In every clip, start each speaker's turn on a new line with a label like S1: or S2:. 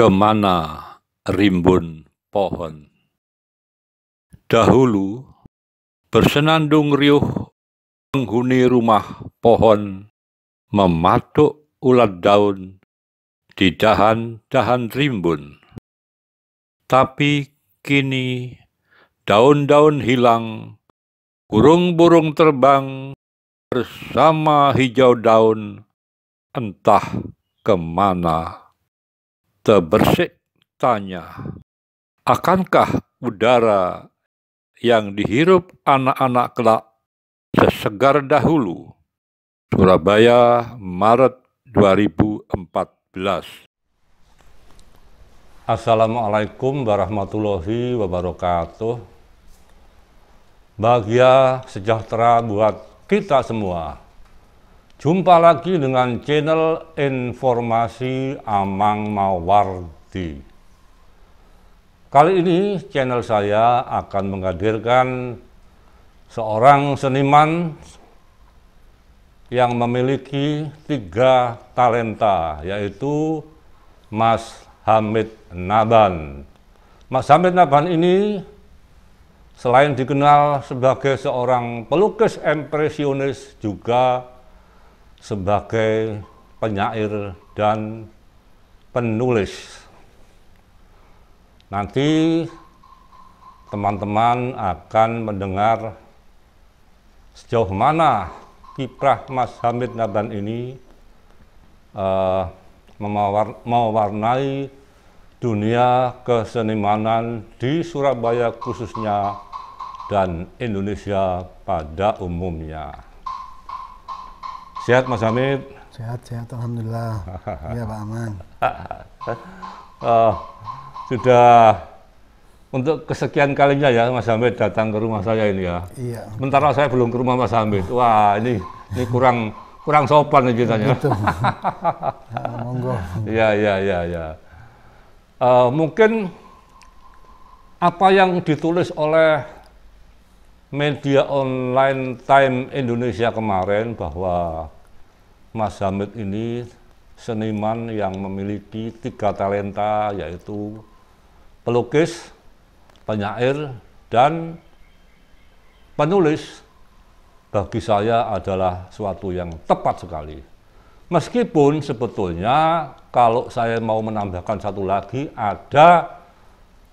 S1: Kemana rimbun pohon? Dahulu bersenandung riuh penghuni rumah pohon mematuk ulat daun di dahan-dahan rimbun. Tapi kini daun-daun hilang, burung-burung terbang bersama hijau daun, entah kemana. Tebersik tanya, akankah udara yang dihirup anak-anak kelak sesegar dahulu? Surabaya, Maret 2014.
S2: Assalamualaikum warahmatullahi wabarakatuh. Bahagia sejahtera buat kita semua. Jumpa lagi dengan channel Informasi Amang Mawardi. Kali ini channel saya akan menghadirkan seorang seniman yang memiliki 3 talenta, yaitu Mas Hamid Naban. Mas Hamid Naban ini selain dikenal sebagai seorang pelukis impresionis, juga sebagai penyair dan penulis. Nanti teman-teman akan mendengar sejauh mana kiprah Mas Hamid Naban ini mewarnai dunia kesenimanan di Surabaya khususnya dan Indonesia pada umumnya. Sehat Mas Hamid?
S3: Sehat, alhamdulillah. Iya Pak Aman.
S2: Sudah untuk kesekian kalinya ya Mas Hamid datang ke rumah saya ini ya.
S3: Iya.
S2: Sementara saya belum ke rumah Mas Hamid. Wah, ini kurang sopan nih ceritanya.
S3: Gitu. Monggo.
S2: Iya. Mungkin apa yang ditulis oleh media online Time Indonesia kemarin bahwa Mas Hamid ini seniman yang memiliki 3 talenta, yaitu pelukis, penyair, dan penulis, bagi saya adalah suatu yang tepat sekali. Meskipun sebetulnya kalau saya mau menambahkan satu lagi, ada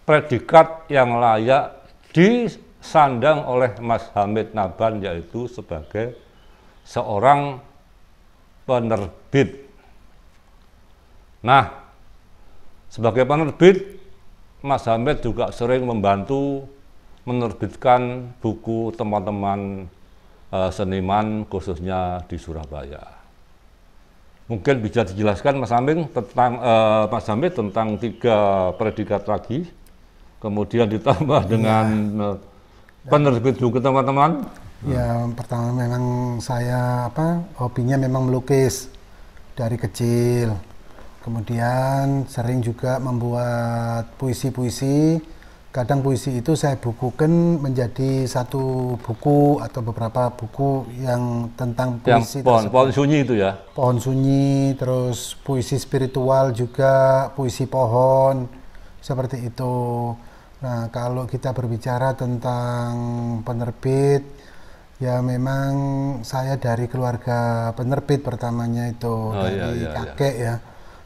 S2: predikat yang layak disandang oleh Mas Hamid Naban, yaitu sebagai seorang penerbit. Nah, sebagai penerbit, Mas Hamid juga sering membantu menerbitkan buku teman-teman seniman khususnya di Surabaya. Mungkin bisa dijelaskan Mas Hamid tentang 3 predikat lagi, kemudian ditambah dengan penerbit buku teman-teman.
S3: Ya, pertama memang saya hobinya memang melukis dari kecil. Kemudian sering juga membuat puisi-puisi. Kadang puisi itu saya bukukan menjadi satu buku atau beberapa buku yang tentang puisi.
S2: Yang pohon sunyi itu ya?
S3: Pohon sunyi, terus puisi spiritual juga, puisi pohon, seperti itu. Nah, kalau kita berbicara tentang penerbit, ya memang saya dari keluarga penerbit pertamanya itu, dari kakek ya.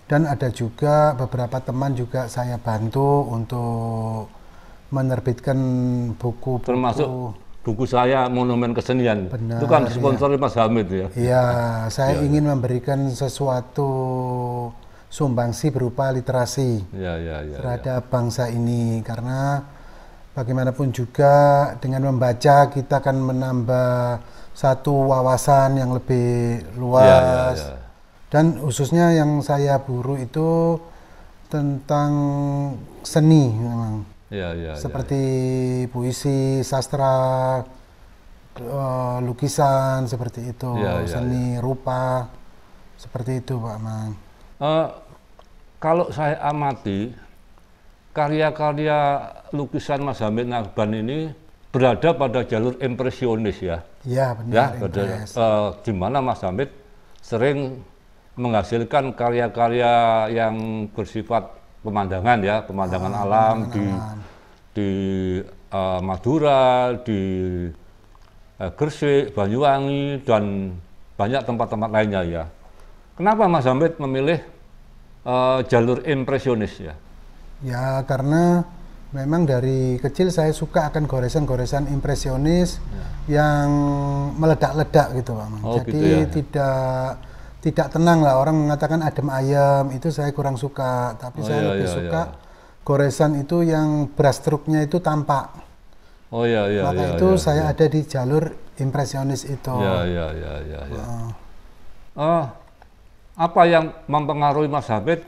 S3: Dan ada juga beberapa teman juga saya bantu untuk menerbitkan buku-buku.
S2: Termasuk buku saya, Monumen Kesenian.
S3: Benar,
S2: itu kan sponsor Mas Hamid ya?
S3: Iya, saya ingin memberikan sesuatu sumbangsi berupa literasi terhadap bangsa ini. Karena bagaimanapun juga dengan membaca kita akan menambah satu wawasan yang lebih luas. Dan khususnya yang saya buru itu tentang seni memang. Seperti puisi, sastra, lukisan, seperti itu, seni rupa, seperti itu Pak Man.
S2: Kalau saya amati, karya-karya lukisan Mas Hamid Naban ini berada pada jalur impresionis ya.
S3: Iya benar.
S2: Di mana Mas Hamid sering menghasilkan karya-karya yang bersifat pemandangan ya, pemandangan alam di Madura, di Gresik, Banyuwangi, dan banyak tempat-tempat lainnya ya. Kenapa Mas Hamid memilih jalur impresionis ya? Ya
S3: karena memang dari kecil saya suka akan goresan-goresan impresionis yang meledak-ledak gitu Pak. Jadi gitu ya, tidak tenang lah, orang mengatakan adem ayem, itu saya kurang suka, tapi saya lebih suka goresan itu yang brush stroke-nya itu tampak. Maka itu saya ada di jalur impresionis itu.
S2: Apa yang mempengaruhi Mas Hamid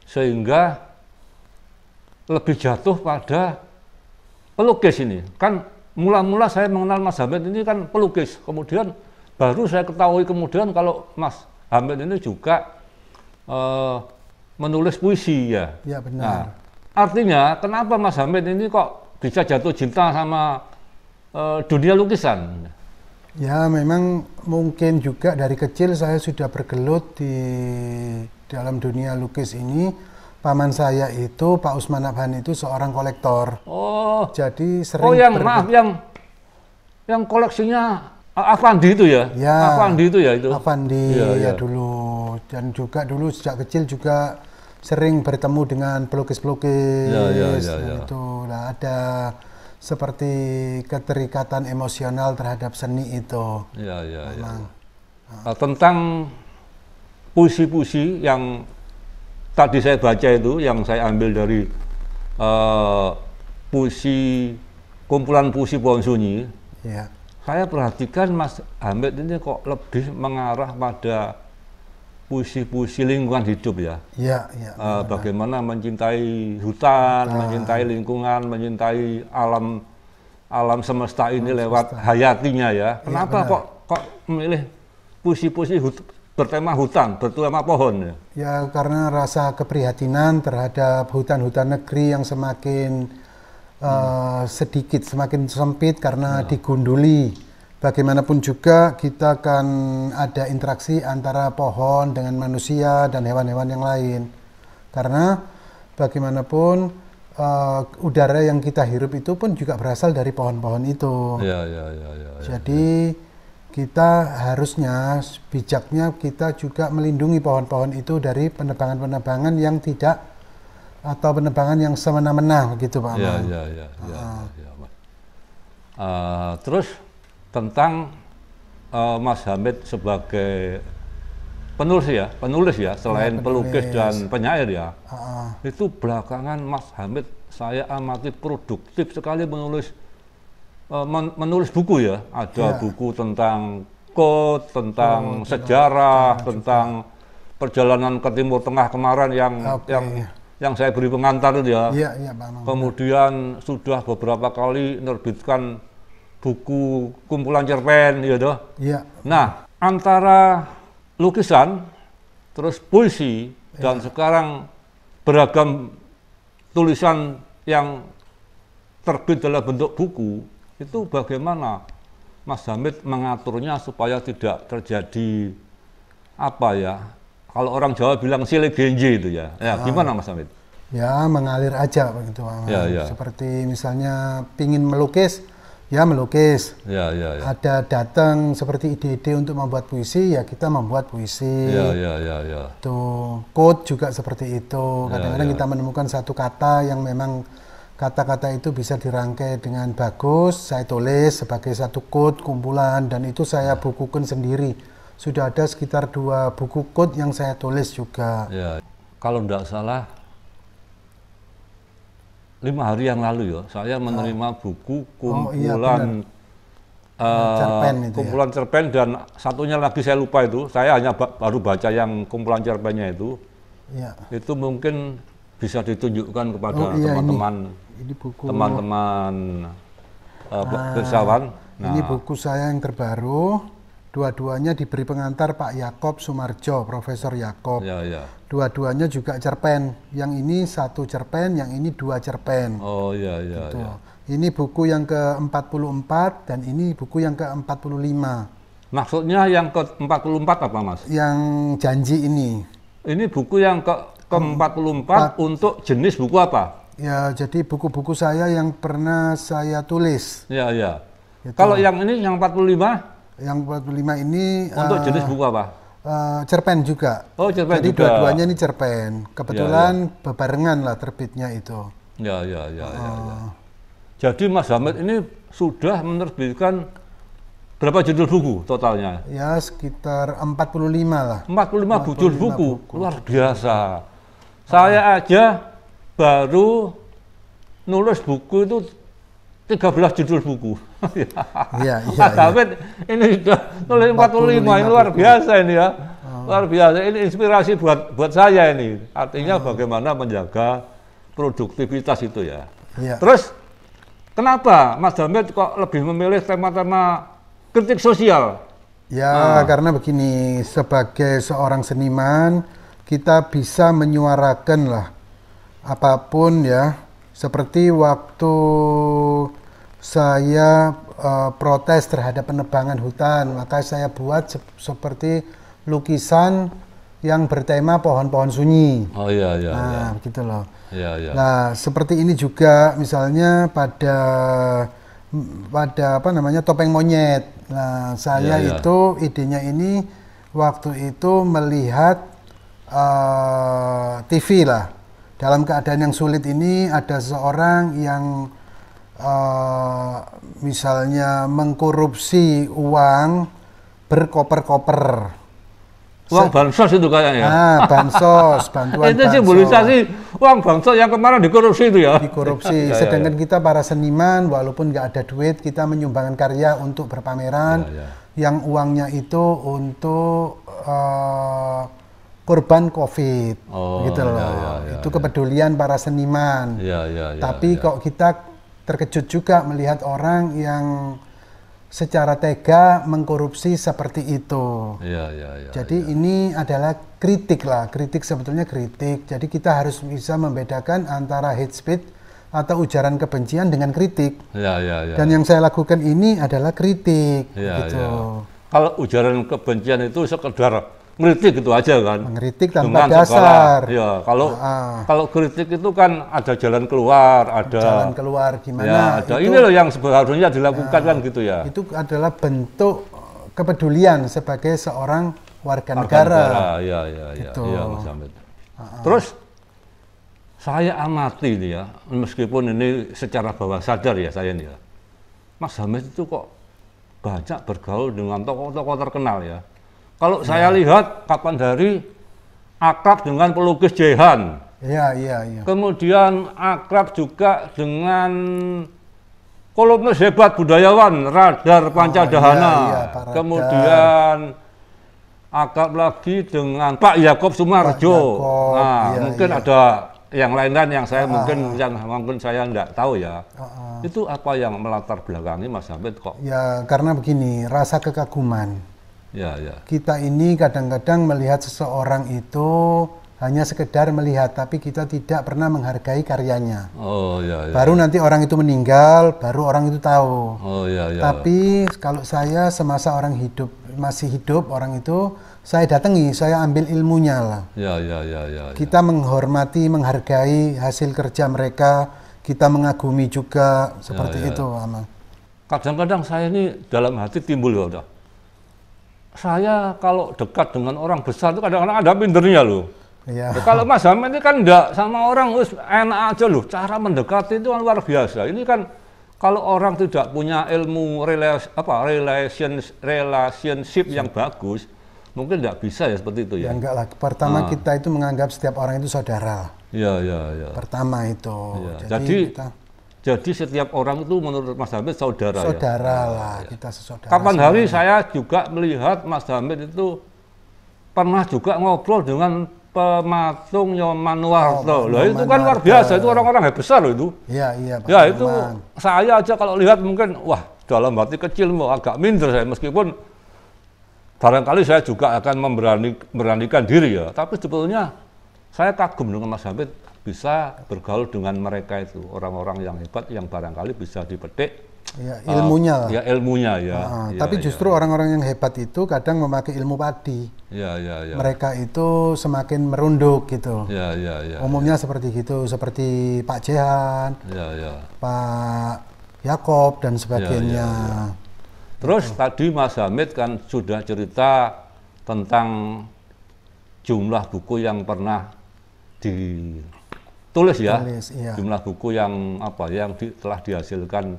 S2: sehingga lebih jatuh pada pelukis ini? Kan mula-mula saya mengenal Mas Hamid ini kan pelukis, kemudian baru saya ketahui kemudian kalau Mas Hamid ini juga menulis puisi ya.
S3: Ya benar.
S2: Nah, artinya kenapa Mas Hamid ini kok bisa jatuh cinta sama dunia lukisan?
S3: Ya memang mungkin juga dari kecil saya sudah bergelut di dalam dunia lukis ini. Paman saya itu Pak Usman Abhan itu seorang kolektor. Jadi sering
S2: yang koleksinya Afandi itu ya? Afandi itu ya itu.
S3: Afandi ya dulu, dan juga dulu sejak kecil juga sering bertemu dengan pelukis-pelukis. Itu lah ada seperti keterikatan emosional terhadap seni itu.
S2: Tentang puisi-puisi yang tadi saya baca itu, yang saya ambil dari kumpulan puisi Pohon Sunyi, saya perhatikan Mas Hamid ini kok lebih mengarah pada puisi-puisi lingkungan hidup ya. Bagaimana mencintai hutan, mencintai lingkungan, mencintai alam semesta ini lewat hayatinya ya. Kenapa kok memilih puisi-puisi bertema hutan, bertema pohon ya?
S3: Ya karena rasa keprihatinan terhadap hutan-hutan negeri yang semakin sedikit, semakin sempit karena digunduli. Bagaimanapun juga kita akan ada interaksi antara pohon dengan manusia dan hewan-hewan yang lain. Karena bagaimanapun udara yang kita hirup itu pun juga berasal dari pohon-pohon itu. Jadi kita harusnya bijaknya kita juga melindungi pohon-pohon itu dari penebangan-penebangan yang tidak, atau penebangan yang semena-mena gitu Pak.
S2: Terus tentang Mas Hamid sebagai penulis ya, selain pelukis dan penyair ya, itu belakangan Mas Hamid saya amati produktif sekali menulis buku ya. Ada buku tentang quote, tentang sejarah, tentang perjalanan ke Timur Tengah kemarin yang saya beri pengantar itu ya. Kemudian sudah beberapa kali menerbitkan buku kumpulan cerpen ya toh. Nah, antara lukisan terus puisi dan sekarang beragam tulisan yang terbit dalam bentuk buku, itu bagaimana Mas Hamid mengaturnya supaya tidak terjadi apa ya, kalau orang Jawa bilang silih genje itu ya. Gimana Mas Hamid?
S3: Ya mengalir aja begitu. Seperti misalnya pingin melukis, ya melukis. Ada datang seperti ide-ide untuk membuat puisi, ya kita membuat puisi. Tuh, quote juga seperti itu. Kadang-kadang kita menemukan satu kata yang memang kata-kata itu bisa dirangkai dengan bagus, saya tulis sebagai satu quote kumpulan, dan itu saya bukukan sendiri. Sudah ada sekitar 2 buku quote yang saya tulis juga.
S2: Kalau tidak salah 5 hari yang lalu ya, saya menerima buku kumpulan kumpulan cerpen, dan satunya lagi saya lupa itu. Saya hanya baru baca yang kumpulan cerpennya itu. Itu mungkin bisa ditunjukkan kepada teman-teman filsawan.
S3: Ini buku saya yang terbaru. Dua-duanya diberi pengantar Pak Yakob Sumarjo, Profesor Yakob. Dua-duanya juga cerpen. Yang ini 1 cerpen, yang ini 2 cerpen. Gitu. Ini buku yang ke-44 dan ini buku yang ke-45.
S2: Maksudnya yang ke-44 apa Mas?
S3: Yang janji ini.
S2: Ini buku yang ke-44 untuk jenis buku apa?
S3: Ya, jadi buku-buku saya yang pernah saya tulis.
S2: Ya, ya.
S3: Gitu.
S2: Kalau yang ini, yang 45?
S3: Yang 45 ini
S2: untuk jenis buku apa?
S3: Cerpen juga.
S2: Oh, cerpen
S3: jadi
S2: juga.
S3: dua-duanya ini cerpen. Kebetulan bebarengan lah terbitnya itu.
S2: Ya, ya, ya, ya, ya. Jadi Mas Hamid ini sudah menerbitkan berapa judul buku totalnya?
S3: Ya, sekitar 45 lah.
S2: 45 judul buku. Luar biasa. Saya aja baru nulis buku itu 13 judul buku.
S3: Iya, iya.
S2: Mas Hamid ini sudah nulis 45, ini luar biasa ini ya. Luar biasa, ini inspirasi buat saya ini. Artinya bagaimana menjaga produktivitas itu ya. Terus kenapa Mas Hamid kok lebih memilih tema-tema kritik sosial?
S3: Ya, karena begini, sebagai seorang seniman kita bisa menyuarakan lah apapun ya. Seperti waktu saya protes terhadap penebangan hutan, maka saya buat seperti lukisan yang bertema pohon-pohon sunyi.
S2: Oh iya, iya.
S3: Nah, begitu loh.
S2: Iya, iya.
S3: Nah, seperti ini juga misalnya pada apa namanya topeng monyet. Nah, saya itu idenya ini waktu itu melihat TV lah. Dalam keadaan yang sulit ini ada seseorang yang misalnya mengkorupsi uang berkoper-koper.
S2: Uang bansos itu kayaknya.
S3: Nah, bansos, bantuan
S2: itu simbolisasi uang bansos yang kemarin dikorupsi itu ya.
S3: Dikorupsi. Sedangkan kita para seniman, walaupun nggak ada duit, kita menyumbangkan karya untuk berpameran, yang uangnya itu untuk korban COVID, gitu loh. Itu kepedulian para seniman. Tapi kok kita terkejut juga melihat orang yang secara tega mengkorupsi seperti itu. Jadi ini adalah kritik lah, kritik sebetulnya kritik. Jadi kita harus bisa membedakan antara hate speech atau ujaran kebencian dengan kritik. Dan yang saya lakukan ini adalah kritik. Gitu.
S2: Kalau ujaran kebencian itu sekedar ngeritik itu aja kan,
S3: mengkritik tanpa dasar.
S2: Ya, kalau kritik itu kan ada jalan keluar, ada
S3: jalan keluar gimana?
S2: Ya, ada itu, ini loh yang seharusnya dilakukan kan gitu ya.
S3: Itu adalah bentuk kepedulian sebagai seorang warga negara.
S2: Gitu. Mas Hamid. Terus saya amati ini ya, meskipun ini secara bawah sadar ya saya ini ya, Mas Hamid itu kok banyak bergaul dengan tokoh-tokoh terkenal ya. Kalau saya lihat kapan hari akrab dengan pelukis Jehan.
S3: Iya.
S2: Kemudian akrab juga dengan kolumnis hebat budayawan Radar Pancadahana. Kemudian akrab lagi dengan Pak Yakob Sumarjo. Mungkin ada yang lain-lain yang saya mungkin saya enggak tahu ya. Itu apa yang melatar belakangi Mas Hamid kok?
S3: Ya, karena begini, rasa kekaguman. Kita ini kadang-kadang melihat seseorang itu hanya sekedar melihat, tapi kita tidak pernah menghargai karyanya. Baru nanti orang itu meninggal, baru orang itu tahu. Tapi kalau saya semasa orang masih hidup orang itu, saya datangi, saya ambil ilmunya lah. Kita menghormati, menghargai hasil kerja mereka, kita mengagumi juga seperti itu.
S2: Kadang-kadang saya ini dalam hati timbul ya. Saya kalau dekat dengan orang besar itu kadang-kadang ada pinternya loh. Kalau Mas Hamid ini kan enggak, sama orang enak aja loh. Cara mendekati itu kan luar biasa. Ini kan kalau orang tidak punya ilmu relationship yang bagus, mungkin enggak bisa ya seperti itu ya.
S3: Enggak lah. Pertama kita itu menganggap setiap orang itu saudara. Pertama itu. Jadi
S2: setiap orang itu menurut Mas Hamid saudara.
S3: Saudara lah, kita sesaudara.
S2: Kapan hari saya juga melihat Mas Hamid itu pernah juga ngobrol dengan pematung Nyoman Nuwarta. Loh itu kan luar biasa, itu orang-orang besar loh itu.
S3: Iya.
S2: Ya itu saya aja kalau lihat mungkin wah dalam hati kecil mau agak minder saya, meskipun barangkali saya juga akan memberanikan diri ya. Tapi sebetulnya saya kagum dengan Mas Hamid bisa bergaul dengan mereka itu, orang-orang yang hebat yang barangkali bisa dipetik
S3: Ya, ilmunya lah.
S2: Ya, ilmunya ya.
S3: Tapi justru orang-orang yang hebat itu kadang memakai ilmu padi.
S2: Ya.
S3: Mereka itu semakin merunduk gitu.
S2: Ya.
S3: Umumnya seperti gitu, seperti Pak Jehan, Pak Yakob dan sebagainya.
S2: Terus tadi Mas Hamid kan sudah cerita tentang jumlah buku yang pernah ditulis ya, jumlah buku yang telah dihasilkan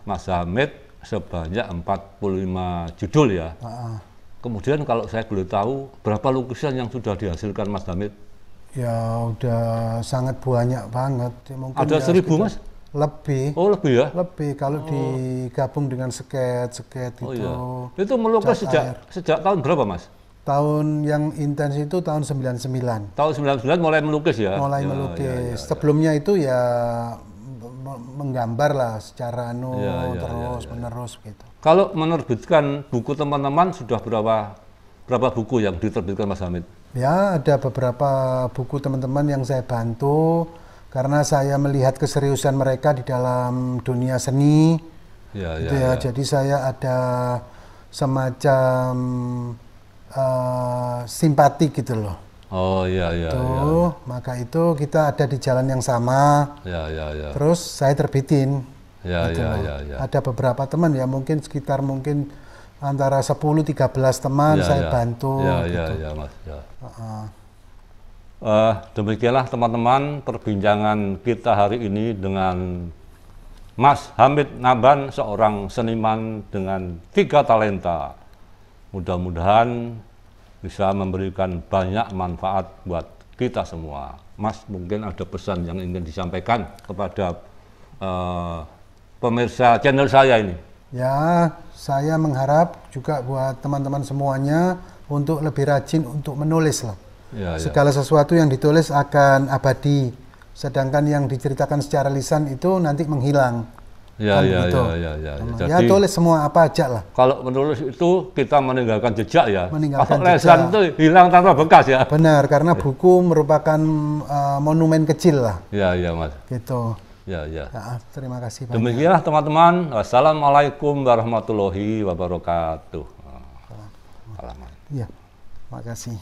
S2: Mas Hamid sebanyak 45 judul ya. Kemudian kalau saya boleh tahu berapa lukisan yang sudah dihasilkan Mas Hamid?
S3: Ya udah sangat banyak banget. Mungkin
S2: ada 1000 Mas?
S3: Lebih.
S2: Oh lebih ya?
S3: Lebih kalau digabung dengan sket gitu.
S2: Iya. Itu melukis sejak tahun berapa Mas?
S3: Tahun yang intens itu tahun 99.
S2: Tahun 99 mulai melukis ya?
S3: Mulai melukis. Sebelumnya itu ya menggambar lah secara terus menerus gitu.
S2: Kalau menerbitkan buku teman-teman sudah berapa buku yang diterbitkan Mas Hamid?
S3: Ya ada beberapa buku teman-teman yang saya bantu karena saya melihat keseriusan mereka di dalam dunia seni. Jadi saya ada semacam simpati gitu loh.
S2: Oh iya.
S3: Maka itu kita ada di jalan yang sama. Terus saya terbitin. Ada beberapa teman ya mungkin sekitar antara 10-13 teman saya bantu.
S2: Mas. Demikianlah teman-teman perbincangan kita hari ini dengan Mas Hamid Naban, seorang seniman dengan 3 talenta. Mudah-mudahan bisa memberikan banyak manfaat buat kita semua. Mas, mungkin ada pesan yang ingin disampaikan kepada pemirsa channel saya ini?
S3: Ya, saya mengharap juga buat teman-teman semuanya untuk lebih rajin untuk menulis lah. Segala sesuatu yang ditulis akan abadi, sedangkan yang diceritakan secara lisan itu nanti menghilang. Jadi, tulis semua apa aja lah.
S2: Kalau menulis itu kita meninggalkan jejak ya. Kalau lesan itu hilang tanpa bekas ya.
S3: Benar, karena buku merupakan monumen kecil lah.
S2: Iya Mas.
S3: Gitu.
S2: Ya,
S3: terima kasih banyak.
S2: Demikianlah teman-teman. Wassalamualaikum warahmatullahi wabarakatuh.
S3: Iya, makasih.